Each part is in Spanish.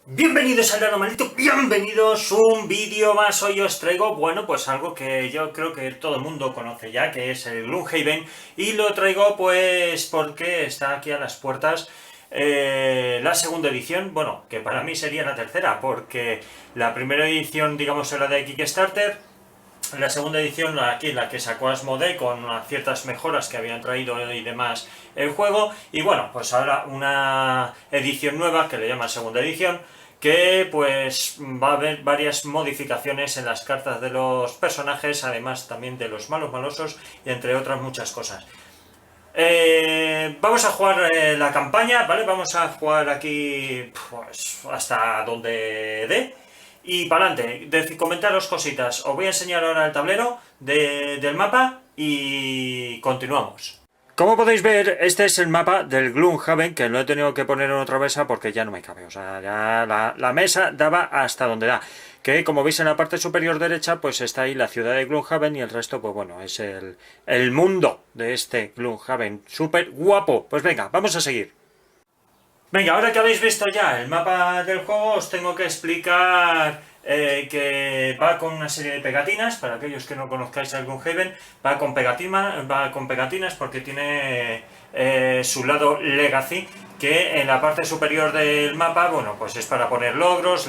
Bienvenidos al Lado Maldito, bienvenidos un vídeo más. Hoy os traigo, bueno, pues algo que yo creo que todo el mundo conoce ya, que es el Gloomhaven, y lo traigo pues porque está aquí a las puertas la segunda edición, bueno, que para mí sería la tercera, porque la primera edición, digamos, era de Kickstarter. La segunda edición, aquí la que sacó Asmodee con ciertas mejoras que habían traído y demás el juego, y bueno, pues ahora una edición nueva que le llaman segunda edición, que pues va a haber varias modificaciones en las cartas de los personajes, además también de los malos malosos y entre otras muchas cosas. Vamos a jugar la campaña, ¿vale? Vamos a jugar aquí pues hasta donde dé. Y para adelante, comentaros cositas. Os voy a enseñar ahora el tablero del mapa y continuamos. Como podéis ver, este es el mapa del Gloomhaven, que lo he tenido que poner en otra mesa porque ya no me cabe. O sea, ya la mesa daba hasta donde da. Que como veis en la parte superior derecha, pues está ahí la ciudad de Gloomhaven y el resto, pues bueno, es el mundo de este Gloomhaven. Súper guapo. Pues venga, vamos a seguir. Venga, ahora que habéis visto ya el mapa del juego, os tengo que explicar que va con una serie de pegatinas. Para aquellos que no conozcáis el Gloomhaven, va con pegatinas porque tiene su lado Legacy, que en la parte superior del mapa, bueno, pues es para poner logros,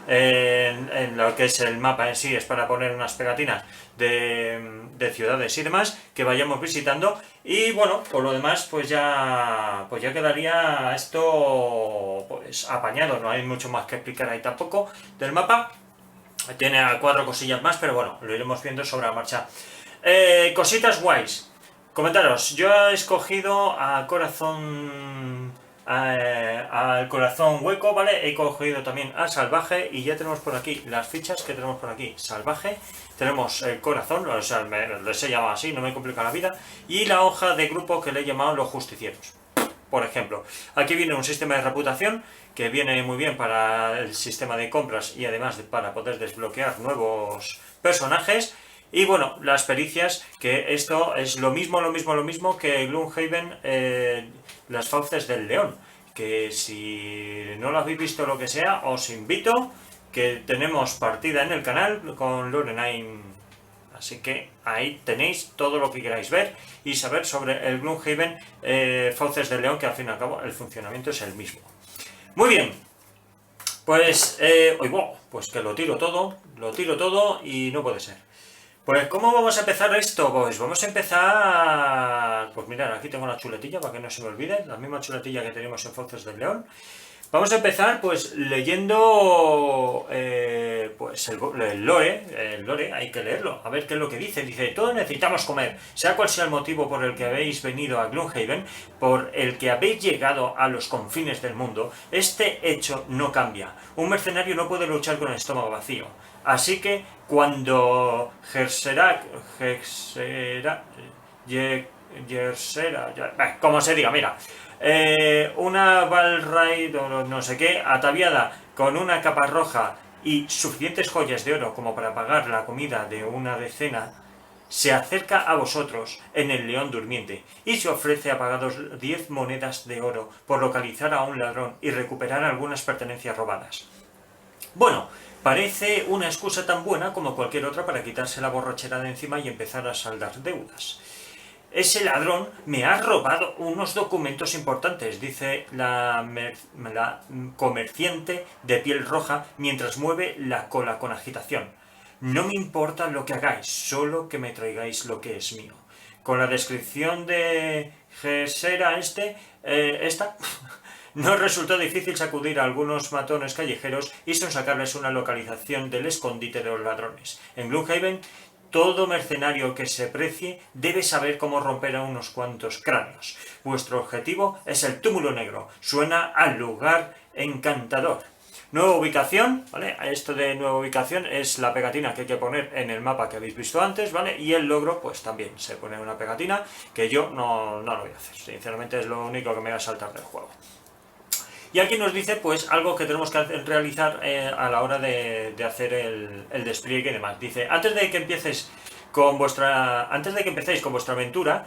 en lo que es el mapa en sí es para poner unas pegatinas de ciudades y demás que vayamos visitando. Y bueno, por lo demás pues ya quedaría esto pues apañado. No hay mucho más que explicar ahí tampoco del mapa. Tiene 4 cosillas más, pero bueno, lo iremos viendo sobre la marcha. Cositas guays. Comentaros, yo he escogido a corazón, al corazón hueco, ¿vale? He cogido también al salvaje y ya tenemos por aquí las fichas que tenemos por aquí. Salvaje, tenemos el corazón, o sea, les he llamado así, no me complica la vida, y la hoja de grupo que le he llamado los justicieros. Por ejemplo, aquí viene un sistema de reputación que viene muy bien para el sistema de compras y además para poder desbloquear nuevos personajes. Y bueno, las pericias, que esto es lo mismo que Gloomhaven, las fauces del león. Que si no lo habéis visto lo que sea, os invito, que tenemos partida en el canal con Lorenine. Así que ahí tenéis todo lo que queráis ver y saber sobre el Gloomhaven Fauces del León, que al fin y al cabo el funcionamiento es el mismo. Muy bien, pues, pues que lo tiro todo y no puede ser. Pues, ¿cómo vamos a empezar esto? Pues vamos a empezar... Pues mirad, aquí tengo la chuletilla para que no se me olvide, la misma chuletilla que tenemos en Fauces del León. Vamos a empezar pues leyendo pues el lore, hay que leerlo, a ver qué es lo que dice. Dice, todos necesitamos comer, sea cual sea el motivo por el que habéis venido a Gloomhaven, por el que habéis llegado a los confines del mundo, este hecho no cambia. Un mercenario no puede luchar con el estómago vacío. Así que cuando como se diga, mira, una Valraid o no sé qué, ataviada con una capa roja y suficientes joyas de oro como para pagar la comida de una decena, se acerca a vosotros en el León Durmiente y se ofrece a pagaros 10 monedas de oro por localizar a un ladrón y recuperar algunas pertenencias robadas. Bueno, parece una excusa tan buena como cualquier otra para quitarse la borrachera de encima y empezar a saldar deudas. Ese ladrón me ha robado unos documentos importantes, dice la comerciante de piel roja mientras mueve la cola con agitación. No me importa lo que hagáis, solo que me traigáis lo que es mío. Con la descripción de Gesera esta, no resultó difícil sacudir a algunos matones callejeros y sonsacarles una localización del escondite de los ladrones. En Gloomhaven, todo mercenario que se precie debe saber cómo romper a unos cuantos cráneos. Vuestro objetivo es el túmulo negro. Suena al lugar encantador. Nueva ubicación, ¿vale? Esto de nueva ubicación es la pegatina que hay que poner en el mapa que habéis visto antes, ¿vale? Y el logro, pues también se pone una pegatina, que yo no lo voy a hacer. Sinceramente es lo único que me va a saltar del juego. Y aquí nos dice pues algo que tenemos que realizar a la hora de hacer el despliegue y demás. Dice, antes de que empecéis con vuestra aventura,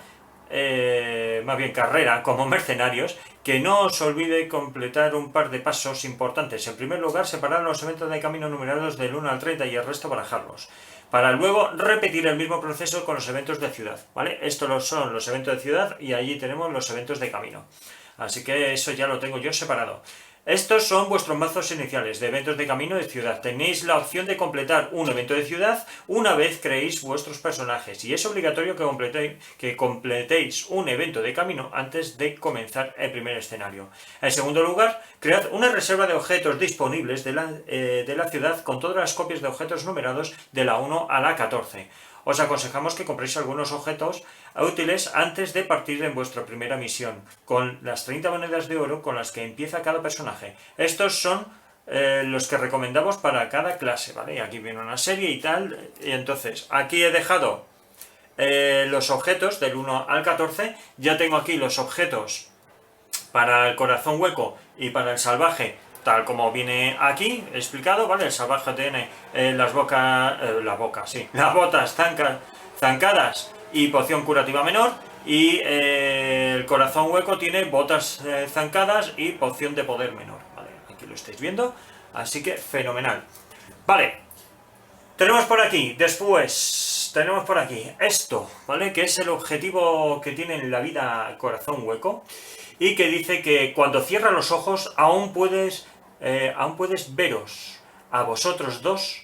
más bien carrera, como mercenarios, que no os olvide completar un par de pasos importantes. En primer lugar, separar los eventos de camino numerados del 1 al 30 y el resto barajarlos, para luego repetir el mismo proceso con los eventos de ciudad, ¿vale? Estos son los eventos de ciudad y allí tenemos los eventos de camino. Así que eso ya lo tengo yo separado. Estos son vuestros mazos iniciales de eventos de camino de ciudad. Tenéis la opción de completar un evento de ciudad una vez creéis vuestros personajes y es obligatorio que completéis un evento de camino antes de comenzar el primer escenario. En segundo lugar, cread una reserva de objetos disponibles de la ciudad con todas las copias de objetos numerados de la 1 a la 14. Os aconsejamos que compréis algunos objetos útiles antes de partir en vuestra primera misión, con las 30 monedas de oro con las que empieza cada personaje. Estos son los que recomendamos para cada clase, ¿vale? Aquí viene una serie y tal, y entonces aquí he dejado los objetos del 1 al 14, ya tengo aquí los objetos para el corazón hueco y para el salvaje, tal como viene aquí explicado, ¿vale? El salvaje tiene las botas zancadas y poción curativa menor, y el corazón hueco tiene botas zancadas y poción de poder menor, ¿vale? Aquí lo estáis viendo, así que fenomenal. Vale, tenemos por aquí esto, ¿vale? Que es el objetivo que tiene en la vida corazón hueco, y que dice que cuando cierras los ojos aún puedes veros a vosotros dos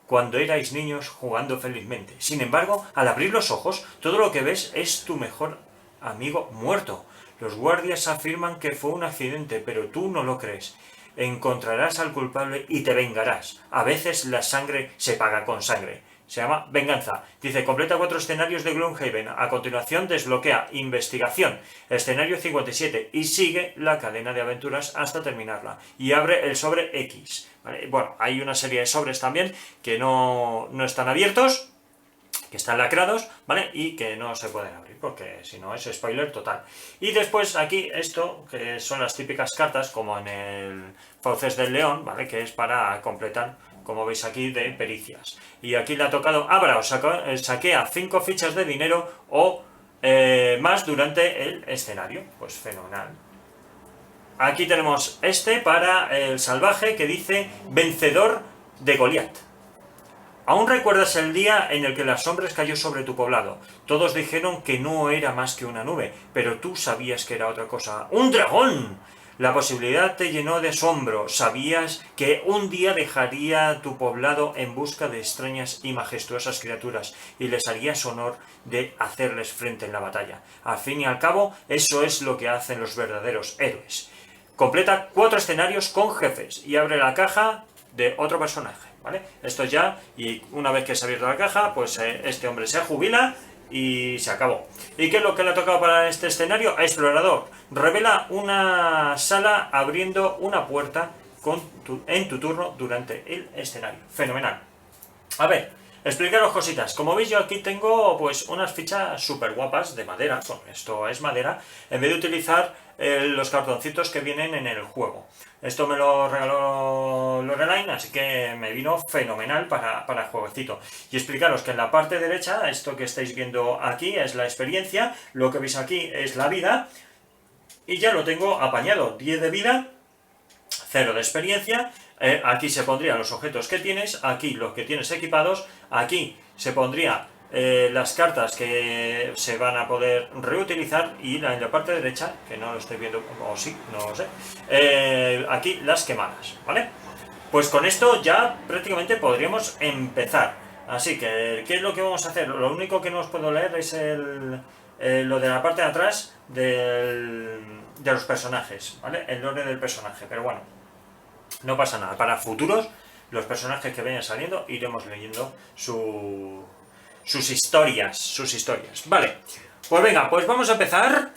cuando erais niños jugando felizmente. Sin embargo, al abrir los ojos, todo lo que ves es tu mejor amigo muerto. Los guardias afirman que fue un accidente, pero tú no lo crees. Encontrarás al culpable y te vengarás. A veces la sangre se paga con sangre. Se llama Venganza. Dice, completa 4 escenarios de Gloomhaven. A continuación desbloquea Investigación, escenario 57, y sigue la cadena de aventuras hasta terminarla. Y abre el sobre X. ¿Vale? Bueno, hay una serie de sobres también que no están abiertos, que están lacrados, ¿vale? Y que no se pueden abrir, porque si no es spoiler total. Y después aquí esto, que son las típicas cartas, como en el Fauces del León, ¿vale? Que es para completar, como veis aquí, de pericias. Y aquí le ha tocado, saquea 5 fichas de dinero o más durante el escenario. Pues fenomenal. Aquí tenemos para el salvaje, que dice, vencedor de Goliat. Aún recuerdas el día en el que las sombras cayó sobre tu poblado. Todos dijeron que no era más que una nube, pero tú sabías que era otra cosa. ¡Un dragón! La posibilidad te llenó de asombro. Sabías que un día dejaría tu poblado en busca de extrañas y majestuosas criaturas, y les harías honor de hacerles frente en la batalla. Al fin y al cabo, eso es lo que hacen los verdaderos héroes. Completa 4 escenarios con jefes y abre la caja de otro personaje, ¿vale? Esto ya, y una vez que se ha abierto la caja, pues este hombre se jubila y se acabó. ¿Y qué es lo que le ha tocado para este escenario? Explorador. Revela una sala abriendo una puerta en tu turno durante el escenario. Fenomenal. A ver, explicaros cositas. Como veis, yo aquí tengo pues unas fichas súper guapas de madera. Bueno, esto es madera, en vez de utilizar los cartoncitos que vienen en el juego. Esto me lo regaló Lorelaine, así que me vino fenomenal para el jueguecito. Y explicaros que en la parte derecha, esto que estáis viendo aquí es la experiencia, lo que veis aquí es la vida, y ya lo tengo apañado. 10 de vida, 0 de experiencia. Aquí se pondrían los objetos que tienes, aquí los que tienes equipados, aquí se pondría las cartas que se van a poder reutilizar, y en la parte derecha, que no lo estoy viendo, o sí, no lo sé, aquí las quemadas, ¿vale? Pues con esto ya prácticamente podríamos empezar. Así que, ¿qué es lo que vamos a hacer? Lo único que no os puedo leer es lo de la parte de atrás de los personajes, ¿vale? El nombre del personaje, pero bueno, no pasa nada. Para futuros, los personajes que vayan saliendo, iremos leyendo sus historias. Vale, pues venga, pues vamos a empezar.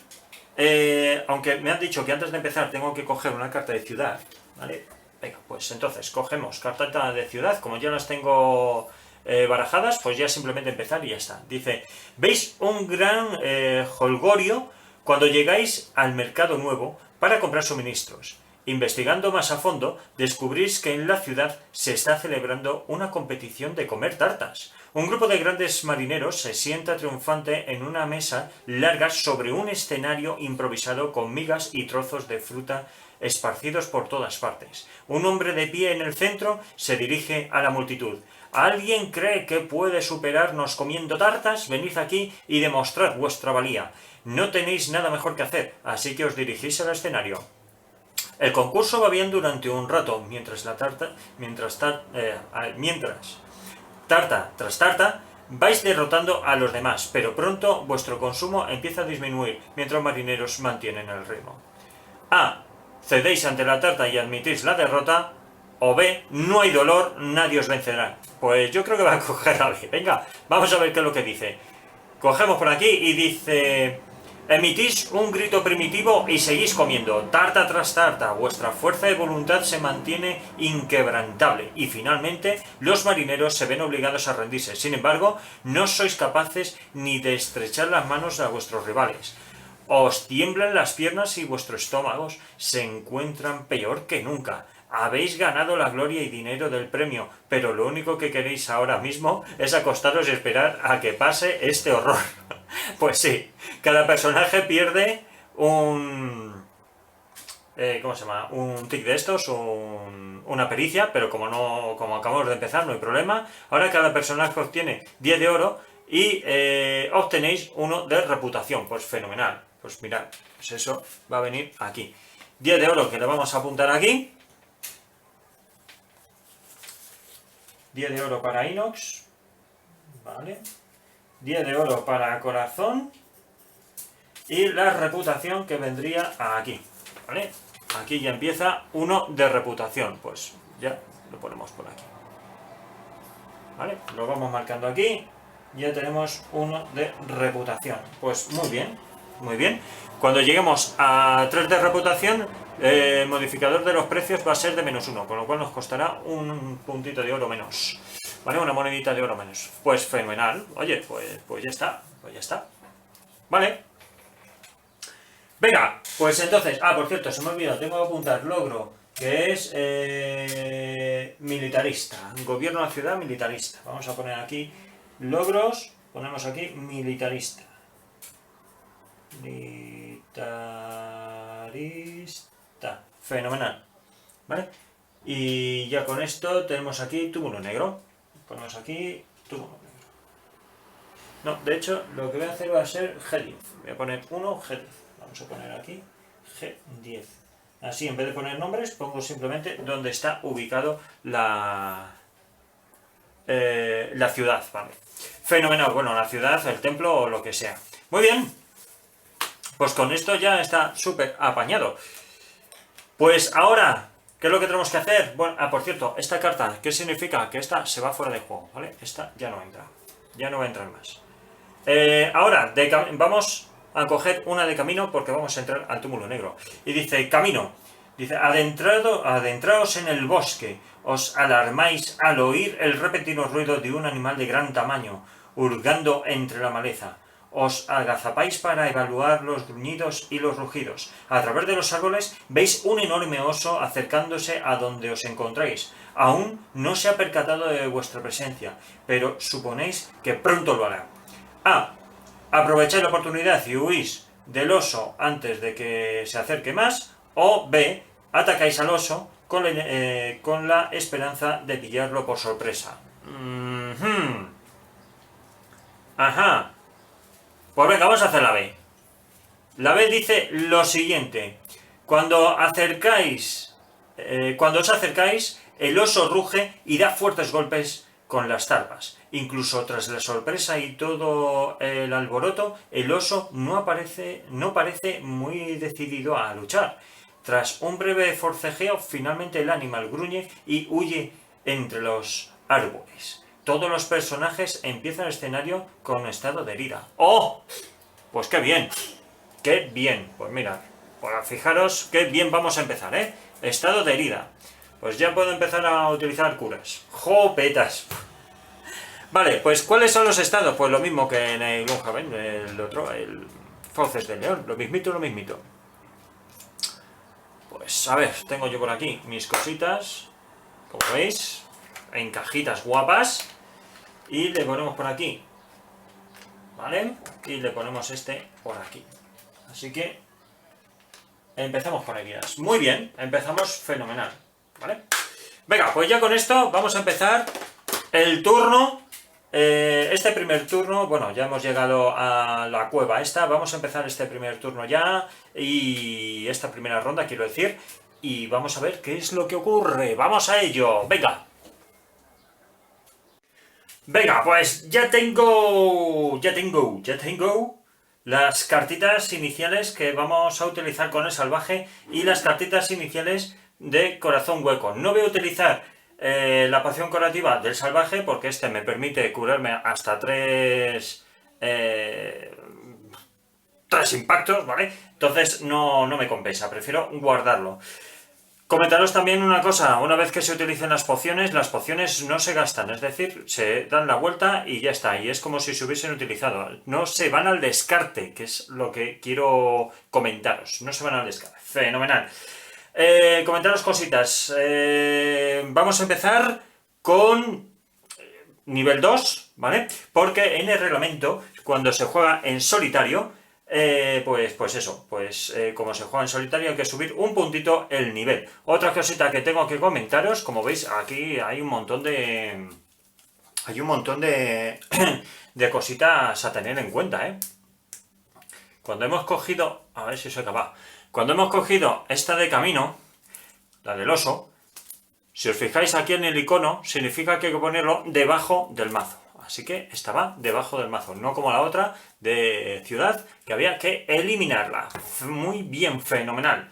Aunque me han dicho que antes de empezar tengo que coger una carta de ciudad, ¿vale? Venga, pues entonces cogemos carta de ciudad. Como ya las tengo barajadas, pues ya simplemente empezar y ya está. Dice, veis un gran holgorio cuando llegáis al mercado nuevo para comprar suministros. Investigando más a fondo, descubrís que en la ciudad se está celebrando una competición de comer tartas. Un grupo de grandes marineros se sienta triunfante en una mesa larga sobre un escenario improvisado con migas y trozos de fruta esparcidos por todas partes. Un hombre de pie en el centro se dirige a la multitud. ¿Alguien cree que puede superarnos comiendo tartas? Venid aquí y demostrad vuestra valía. No tenéis nada mejor que hacer, así que os dirigís al escenario. El concurso va bien durante un rato, mientras tarta tras tarta vais derrotando a los demás, pero pronto vuestro consumo empieza a disminuir, mientras los marineros mantienen el ritmo. A. Cedéis ante la tarta y admitís la derrota, o B. No hay dolor, nadie os vencerá. Pues yo creo que va a coger a B. Venga, vamos a ver qué es lo que dice. Cogemos por aquí y dice... Emitís un grito primitivo y seguís comiendo, tarta tras tarta, vuestra fuerza de voluntad se mantiene inquebrantable y finalmente los marineros se ven obligados a rendirse. Sin embargo, no sois capaces ni de estrechar las manos a vuestros rivales. Os tiemblan las piernas y vuestros estómagos se encuentran peor que nunca. Habéis ganado la gloria y dinero del premio, pero lo único que queréis ahora mismo es acostaros y esperar a que pase este horror. Pues sí, cada personaje pierde un... ¿cómo se llama? Un tic de estos, una pericia, pero como acabamos de empezar no hay problema. Ahora cada personaje obtiene 10 de oro y obtenéis 1 de reputación. Pues fenomenal. Pues mirad, pues eso va a venir aquí. 10 de oro que le vamos a apuntar aquí. 10 de oro para Inox. Vale. 10 de oro para corazón. Y la reputación que vendría aquí. ¿Vale? Aquí ya empieza 1 de reputación. Pues ya lo ponemos por aquí. ¿Vale? Lo vamos marcando aquí. Ya tenemos 1 de reputación. Pues muy bien. Muy bien. Cuando lleguemos a 3 de reputación, el modificador de los precios va a ser de -1, con lo cual nos costará un puntito de oro menos. ¿Vale? Una monedita de oro menos. Pues fenomenal. Oye, pues ya está. Pues ya está. Vale. Venga, pues entonces... Ah, por cierto, se me ha olvidado. Tengo que apuntar logro, que es militarista. Gobierno de la ciudad militarista. Vamos a poner aquí logros. Ponemos aquí militarista. Militarista. Fenomenal. ¿Vale? Y ya con esto tenemos aquí túmulo negro. Ponemos aquí túmulo negro. No, de hecho, lo que voy a hacer va a ser G10. Voy a poner 1 G10. Vamos a poner aquí G10. Así, en vez de poner nombres, pongo simplemente donde está ubicado la ciudad. Vale. Fenomenal. Bueno, la ciudad, el templo o lo que sea. Muy bien. Pues con esto ya está súper apañado. Pues ahora, ¿qué es lo que tenemos que hacer? Bueno, por cierto, esta carta, ¿qué significa? Que esta se va fuera de juego, ¿vale? Esta ya no entra. Ya no va a entrar más. Ahora, vamos a coger una de camino porque vamos a entrar al túmulo negro. Y dice, camino. Dice, adentraos en el bosque. Os alarmáis al oír el repentino ruido de un animal de gran tamaño, hurgando entre la maleza. Os agazapáis para evaluar los gruñidos y los rugidos. A través de los árboles veis un enorme oso acercándose a donde os encontráis. Aún no se ha percatado de vuestra presencia, pero suponéis que pronto lo hará. A. Aprovecháis la oportunidad y huís del oso antes de que se acerque más. O B. Atacáis al oso con la esperanza de pillarlo por sorpresa. Ajá. Pues venga, vamos a hacer la B. La B dice lo siguiente. Cuando os acercáis, el oso ruge y da fuertes golpes con las zarpas. Incluso tras la sorpresa y todo el alboroto, el oso no parece muy decidido a luchar. Tras un breve forcejeo, finalmente el animal gruñe y huye entre los árboles. Todos los personajes empiezan el escenario con estado de herida. ¡Oh! Pues qué bien. ¡Qué bien! Pues mira, pues fijaros qué bien vamos a empezar, ¿eh? Estado de herida. Pues ya puedo empezar a utilizar curas. ¡Jopetas! Vale, pues ¿cuáles son los estados? Pues lo mismo que en el Gloomhaven, el otro, el Fauces del León. Lo mismito. Pues Pues, a ver, tengo yo por aquí mis cositas, como veis, en cajitas guapas, y le ponemos por aquí, ¿vale? Y le ponemos este por aquí. Así que empezamos por aquí. Muy bien, empezamos fenomenal, ¿vale? Venga, pues ya con esto vamos a empezar el turno. Este primer turno, bueno, ya hemos llegado a la cueva esta, vamos a empezar este primer turno ya, y esta primera ronda, quiero decir, y vamos a ver qué es lo que ocurre. ¡Vamos a ello! ¡Venga! Venga, pues ya tengo las cartitas iniciales que vamos a utilizar con el salvaje y las cartitas iniciales de corazón hueco. No voy a utilizar la poción curativa del salvaje porque este me permite curarme hasta tres impactos, ¿vale? Entonces no me compensa, prefiero guardarlo. Comentaros también una cosa, una vez que se utilicen las pociones no se gastan, es decir, se dan la vuelta y ya está, y es como si se hubiesen utilizado. No se van al descarte, que es lo que quiero comentaros, no se van al descarte. Fenomenal. Comentaros cositas. Vamos a empezar con nivel 2, ¿vale? Porque en el reglamento, cuando se juega en solitario, como se juega en solitario hay que subir un puntito el nivel. Otra cosita que tengo que comentaros, como veis aquí hay un montón de de cositas a tener en cuenta, ¿eh? Cuando hemos cogido, a ver si soy capaz, cuando hemos cogido esta de camino, la del oso, si os fijáis aquí en el icono, significa que hay que ponerlo debajo del mazo. Así que esta va debajo del mazo, no como la otra de ciudad, que había que eliminarla. Muy bien, fenomenal.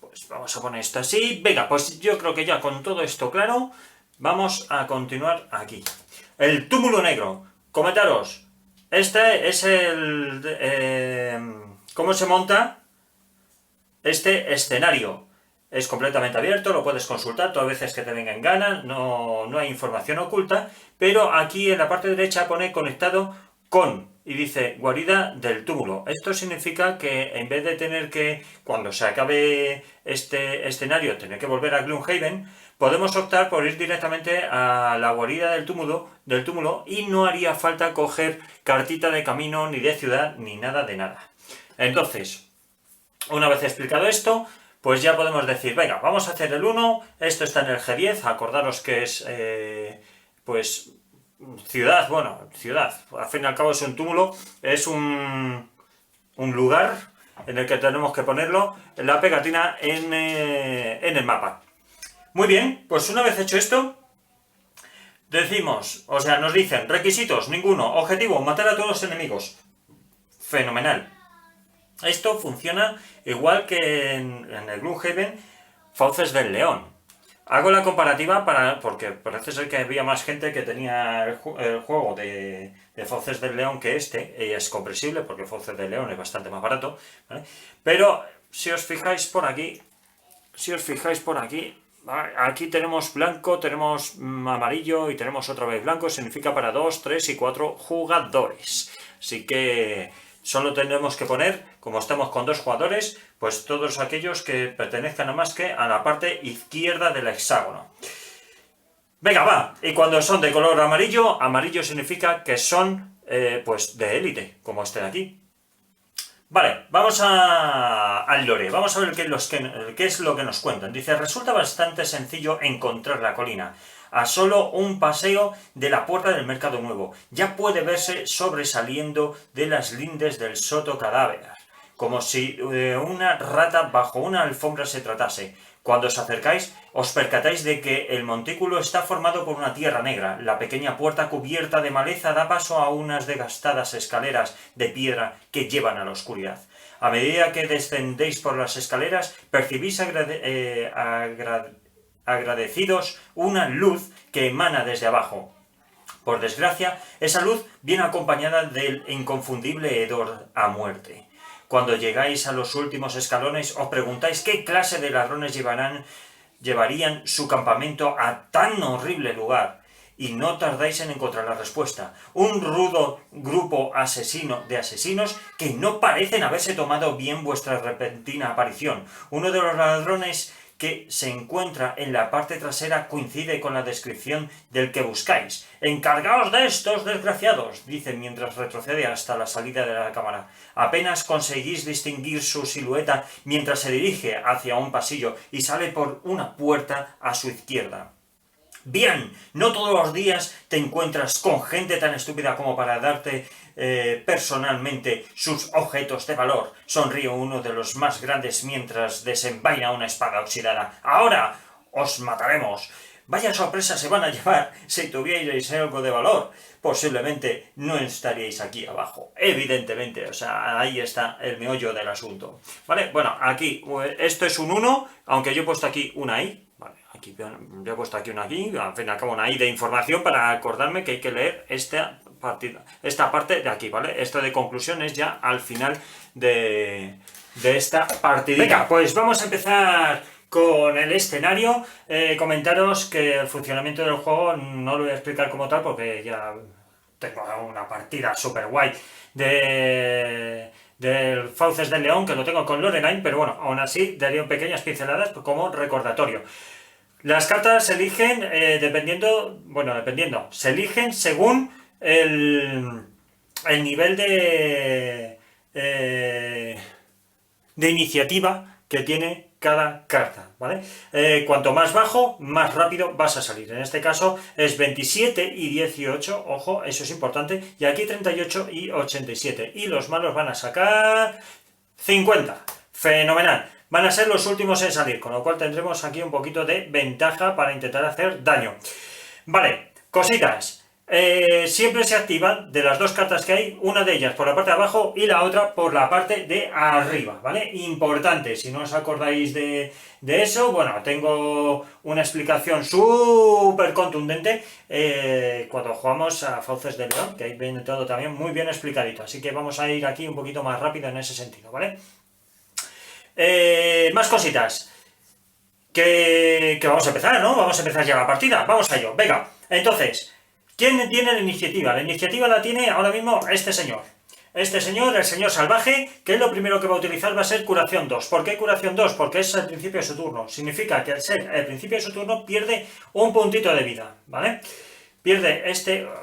Pues vamos a poner esto así. Venga, pues yo creo que ya con todo esto claro, vamos a continuar aquí. El túmulo negro. Comentaros, este es cómo se monta este escenario. Es completamente abierto, lo puedes consultar todas las veces que te venga en gana, no hay información oculta, pero aquí en la parte derecha pone conectado con, y dice guarida del túmulo. Esto significa que en vez de tener que, cuando se acabe este escenario, tener que volver a Gloomhaven, podemos optar por ir directamente a la guarida del túmulo y no haría falta coger cartita de camino, ni de ciudad, ni nada de nada. Entonces, una vez explicado esto, pues ya podemos decir, venga, vamos a hacer el 1, esto está en el G10, acordaros que es, pues, ciudad, al fin y al cabo es un túmulo, es un lugar en el que tenemos que ponerlo, la pegatina en el mapa. Muy bien, pues una vez hecho esto, nos dicen, requisitos, ninguno, objetivo, matar a todos los enemigos. Fenomenal. Esto funciona igual que en el Gloomhaven Fauces del León. Hago la comparativa porque parece ser que había más gente que tenía el juego de Fauces del León que este, y es comprensible porque Fauces del León es bastante más barato, ¿vale? Pero si os fijáis por aquí, ¿vale? Aquí tenemos blanco, tenemos amarillo y tenemos otra vez blanco, significa para 2, 3 y 4 jugadores. Así que solo tenemos que poner, como estamos con 2 jugadores, pues todos aquellos que pertenezcan a más que a la parte izquierda del hexágono. Venga, va. Y cuando son de color amarillo, amarillo significa que son pues de élite, como este de aquí. Vale, vamos al lore, vamos a ver qué es lo que nos cuentan. Dice, resulta bastante sencillo encontrar la colina. A solo un paseo de la puerta del Mercado Nuevo. Ya puede verse sobresaliendo de las lindes del Soto Cadáver, como si una rata bajo una alfombra se tratase. Cuando os acercáis, os percatáis de que el montículo está formado por una tierra negra. La pequeña puerta cubierta de maleza da paso a unas desgastadas escaleras de piedra que llevan a la oscuridad. A medida que descendéis por las escaleras, percibís agradecidos una luz que emana desde abajo. Por desgracia, esa luz viene acompañada del inconfundible hedor a muerte. Cuando llegáis a los últimos escalones, os preguntáis qué clase de ladrones llevarían su campamento a tan horrible lugar. y no tardáis en encontrar la respuesta. Un rudo grupo asesino de asesinos que no parecen haberse tomado bien vuestra repentina aparición. Uno de los ladrones que se encuentra en la parte trasera coincide con la descripción del que buscáis. ¡Encargaos de estos desgraciados!, dice mientras retrocede hasta la salida de la cámara. Apenas conseguís distinguir su silueta mientras se dirige hacia un pasillo y sale por una puerta a su izquierda. Bien, no todos los días te encuentras con gente tan estúpida como para darte personalmente sus objetos de valor. Sonríe uno de los más grandes mientras desenvaina una espada oxidada. ¡Ahora os mataremos! Vaya sorpresa se van a llevar si tuvierais algo de valor. Posiblemente no estaríais aquí abajo. Evidentemente, o sea, ahí está el meollo del asunto. ¿Vale? Bueno, aquí, esto es un 1, aunque yo he puesto aquí una I. Vale, aquí yo he puesto aquí una I, al fin y al cabo una I de información para acordarme que hay que leer esta parte de aquí, ¿vale? Esto de conclusión es ya al final de esta partida. Venga, pues vamos a empezar con el escenario. Comentaros que el funcionamiento del juego no lo voy a explicar como tal porque ya tengo una partida súper guay del Fauces del León, que lo tengo con Lorelei, pero bueno, aún así daría pequeñas pinceladas como recordatorio. Las cartas se eligen dependiendo, se eligen según el nivel de iniciativa que tiene cada carta, ¿vale? Cuanto más bajo, más rápido vas a salir. En este caso es 27 y 18, ojo, eso es importante, y aquí 38 y 87. Y los malos van a sacar 50. Fenomenal. Van a ser los últimos en salir, con lo cual tendremos aquí un poquito de ventaja para intentar hacer daño. Vale, cositas. Siempre se activan de las dos cartas que hay, una de ellas por la parte de abajo y la otra por la parte de arriba, ¿vale? Importante, si no os acordáis de eso, bueno, tengo una explicación súper contundente cuando jugamos a Fauces del León, que ahí viene todo también muy bien explicadito, así que vamos a ir aquí un poquito más rápido en ese sentido, ¿vale? Más cositas que vamos a empezar, ¿no? Vamos a empezar ya la partida, vamos a ello, venga. Entonces, ¿quién tiene la iniciativa? La iniciativa la tiene ahora mismo este señor. Este señor, el señor salvaje, que lo primero que va a utilizar va a ser curación 2. ¿Por qué curación 2? Porque es al principio de su turno. Significa que al ser el principio de su turno pierde un puntito de vida, ¿vale? Pierde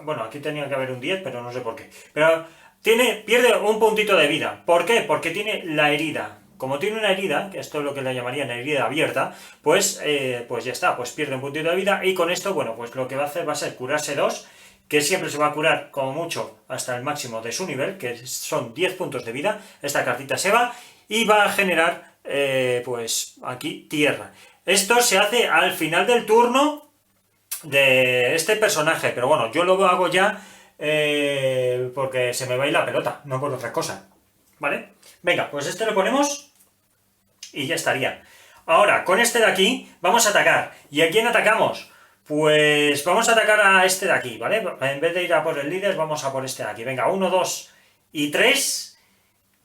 bueno, aquí tenía que haber un 10, pero no sé por qué. Pero pierde un puntito de vida. ¿Por qué? Porque tiene la herida. Como tiene una herida, que esto es lo que le llamarían herida abierta, pues ya está, pues pierde un puntito de vida y con esto, bueno, pues lo que va a hacer va a ser curarse 2, que siempre se va a curar como mucho hasta el máximo de su nivel, que son 10 puntos de vida. Esta cartita se va y va a generar, pues aquí, tierra. Esto se hace al final del turno de este personaje, pero bueno, yo lo hago ya porque se me va a ir la pelota, no por otra cosa, ¿vale? Venga, pues este lo ponemos y ya estaría. Ahora, con este de aquí vamos a atacar. ¿Y a quién atacamos? Pues vamos a atacar a este de aquí, ¿vale? En vez de ir a por el líder, vamos a por este de aquí. Venga, 1, 2 y 3,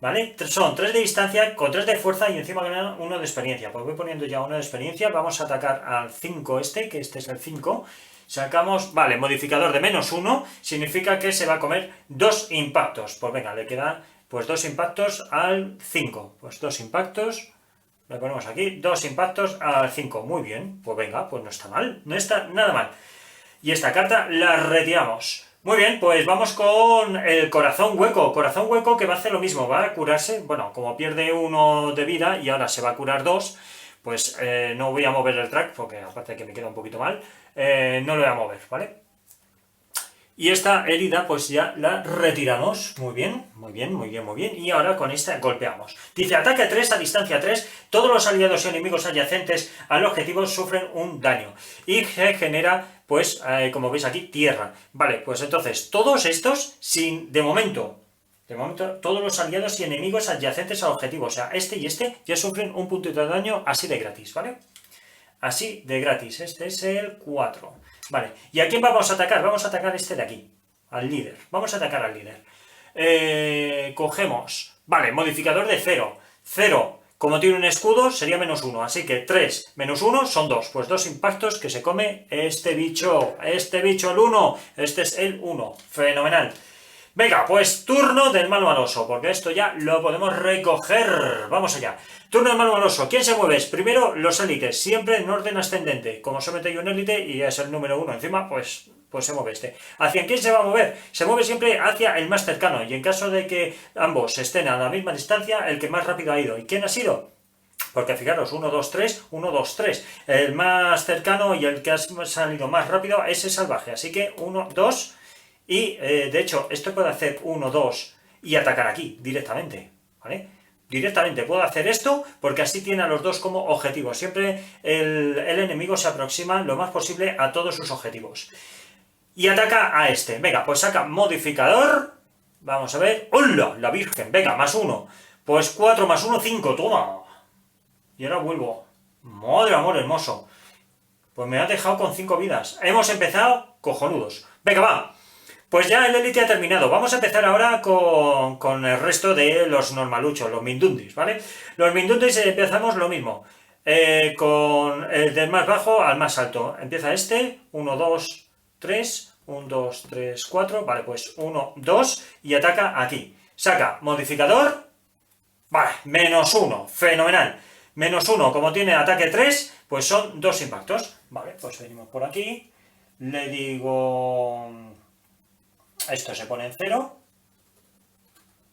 ¿vale? Son 3 de distancia con 3 de fuerza y encima ganan 1 de experiencia. Pues voy poniendo ya 1 de experiencia. Vamos a atacar al 5 que este es el 5. Sacamos, vale, modificador de -1, significa que se va a comer 2 impactos. Pues venga, le queda pues 2 impactos al 5. Pues 2 impactos, le ponemos aquí, 2 impactos al 5. Muy bien, pues venga, pues no está mal, no está nada mal. Y esta carta la retiramos. Muy bien, pues vamos con el corazón hueco que va a hacer lo mismo, va a curarse, bueno, como pierde 1 de vida y ahora se va a curar 2, pues no voy a mover el track, porque aparte de que me queda un poquito mal, no lo voy a mover, ¿vale? Y esta herida pues ya la retiramos. Muy bien, muy bien, muy bien, muy bien. Y ahora con esta golpeamos. Dice, ataque 3 a distancia 3. Todos los aliados y enemigos adyacentes al objetivo sufren un daño. Y se genera, pues, como veis aquí, tierra. Vale, pues entonces, todos estos, de momento, todos los aliados y enemigos adyacentes al objetivo, o sea, este y este, ya sufren un puntito de daño así de gratis, ¿vale? Así de gratis. Este es el 4. Vale, ¿y a quién vamos a atacar? Vamos a atacar este de aquí, al líder. Vamos a atacar al líder. Cogemos, vale, modificador de 0. 0, como tiene un escudo, sería -1. Así que 3 menos 1 son 2. Pues 2 impactos que se come este bicho. Este bicho, el 1. Este es el 1. Fenomenal. Venga, pues turno del malo maloso, porque esto ya lo podemos recoger. Vamos allá. Turno del malo maloso. ¿Quién se mueve? Primero los élites, siempre en orden ascendente. Como solamente hay un élite y es el número 1 encima, pues se mueve este. ¿Hacia quién se va a mover? Se mueve siempre hacia el más cercano, y en caso de que ambos estén a la misma distancia, el que más rápido ha ido. ¿Y quién ha sido? Porque fijaros, 1, 2, 3, 1, 2, 3. El más cercano y el que ha salido más rápido es el salvaje. Así que 1, 2... Y, de hecho, esto puede hacer 1, 2 y atacar aquí, directamente, ¿vale? Directamente puedo hacer esto, porque así tiene a los dos como objetivos. Siempre el enemigo se aproxima lo más posible a todos sus objetivos. Y ataca a este. Venga, pues saca modificador. Vamos a ver. ¡Hola! La Virgen. Venga, +1. Pues 4 más 1, 5. Toma. Y ahora vuelvo. Madre amor hermoso. Pues me ha dejado con 5 vidas. Hemos empezado cojonudos. Venga, va. Pues ya el élite ha terminado. Vamos a empezar ahora con el resto de los normaluchos, los mindundis, ¿vale? Los mindundis empezamos lo mismo. Con el del más bajo al más alto. Empieza este, 1, 2, 3, 1, 2, 3, 4. Vale, pues 1, 2 y ataca aquí. Saca modificador. Vale, -1. Fenomenal. -1, como tiene ataque 3, pues son 2 impactos. Vale, pues venimos por aquí. Le digo... Esto se pone en 0.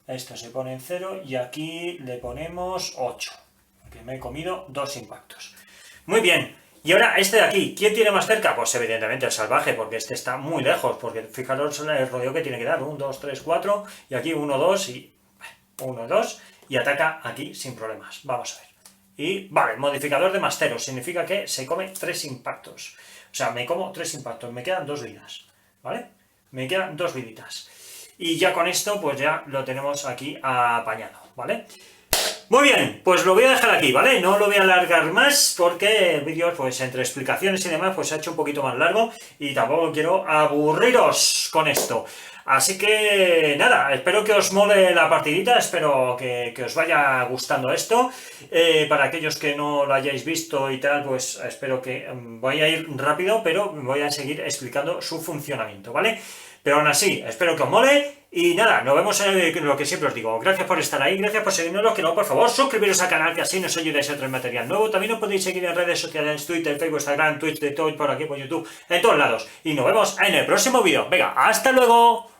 Esto se pone en 0 y aquí le ponemos 8. Porque me he comido 2 impactos. Muy bien. Y ahora este de aquí. ¿Quién tiene más cerca? Pues evidentemente el salvaje, porque este está muy lejos. Porque fijaros el rodeo que tiene que dar. 1, 2, 3, 4. Y aquí 1, 2 y... 1, 2. Y ataca aquí sin problemas. Vamos a ver. Y vale, modificador de +0. Significa que se come 3 impactos. O sea, me como 3 impactos. Me quedan 2 vidas. ¿Vale? Me quedan 2 viditas. Y ya con esto, pues ya lo tenemos aquí apañado, ¿vale? Muy bien, pues lo voy a dejar aquí, ¿vale? No lo voy a alargar más porque el vídeo, pues entre explicaciones y demás, pues se ha hecho un poquito más largo y tampoco quiero aburriros con esto. Así que nada, espero que os mole la partidita, espero que os vaya gustando esto. Para aquellos que no lo hayáis visto y tal, pues espero que voy a ir rápido, pero voy a seguir explicando su funcionamiento, ¿vale? Pero aún así, espero que os mole. Y nada, nos vemos en lo que siempre os digo. Gracias por estar ahí, gracias por seguirnos. Los que no, por favor, suscribiros al canal, que así nos ayudáis a traer material nuevo. También os podéis seguir en redes sociales, Twitter, Facebook, Instagram, Twitch, de todo, por aquí, por YouTube, en todos lados. Y nos vemos en el próximo vídeo. Venga, ¡hasta luego!